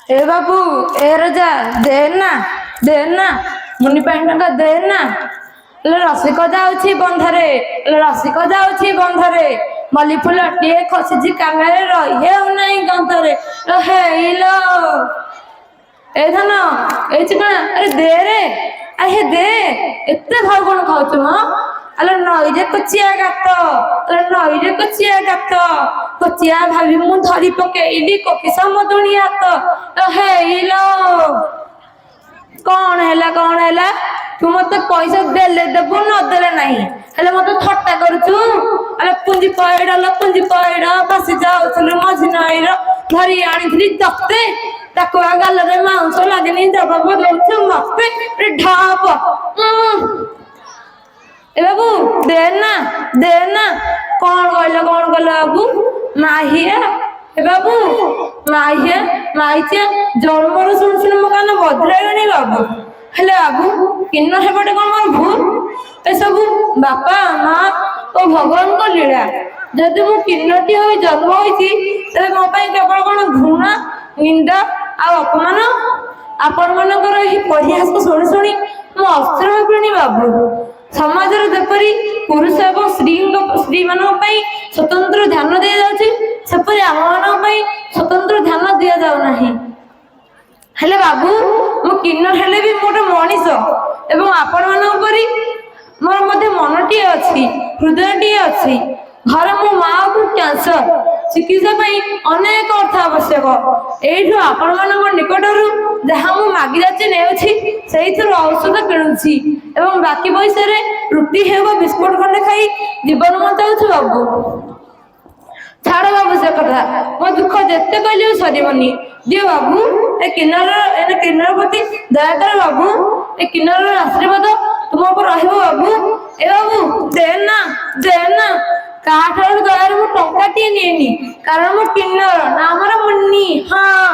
ए बाबू ए रजा देना देना मुनि पैंटा देना रसिक जाऊँ बंधरे रसिक जाऊँ बंधरे मल्ली फुल टे खसी कांगारे रही गंधरे हेलो ए धन ए अरे दे रे अरे दे एते भाव कौन खाऊ हाँ अरे नईरे कोचिया गात अरे नईरे कोचिया गात कोचिया भाभी मु धरी पकेली कोकिस मधुणी हाथ हेलो कौन है तू मत पैसा देले देबू नदेले नहीं हेले मत थट्टा करूचु अरे पुंजी पैड़ बसी जाऊल मझी नईर धरी आनी दते टाकुआ गालरे मांस लगनी जवाब दौचु मत ढाप ए बाबू देना कौन कहल बाबू माहिया ए बाबू माहिया माहिचिया जन्मर शुण शुण मो कान बदलागणी बाबू हेले बाबू किन्न हेपटे कौन मोर भूल ए सब बापा माँ ओ भगवान को लीला जदि मु किन्नटी हो जन्म होती तेरे मो पाई केवल कौन घृणा निंदा आ अपमान आपण मानकर यही परिहास को शुणी शुणी मु अस्थिर हो पड़ी बाबू समाज जपरी पुरुष एवं स्त्री मान स्वतंत्र ध्यान दि जापरी आम मान स्वतंत्र ध्यान दि जाऊना हेले बाबू मु किन्नर हेले भी मोटे मनीष एवं आपण मान मोर मध्य मनटी अच्छी हृदयटी अच्छी घर मो माँ को कैंसर चिकित्सा अनेक अर्थ आवश्यक यू आपण मान निकटर जहाँ मु मागी जाऊँ औषध किणुची एवं बाकी पैसा रुटी हेब बिस्कुट खंडे खाई जीवन बचाऊ बाबू छाड़ बाबू से कथा मो दुख जिते कहले सरबनी दियो बाबू ए किन्नर प्रति दया कर बाबू ए किन्नर आशीर्वाद तुम ऊपर बाबू ए बाबू देना काठार दयार मु टंकाटिए निएनी कारण मो किन्नर नाम मुन्नी हाँ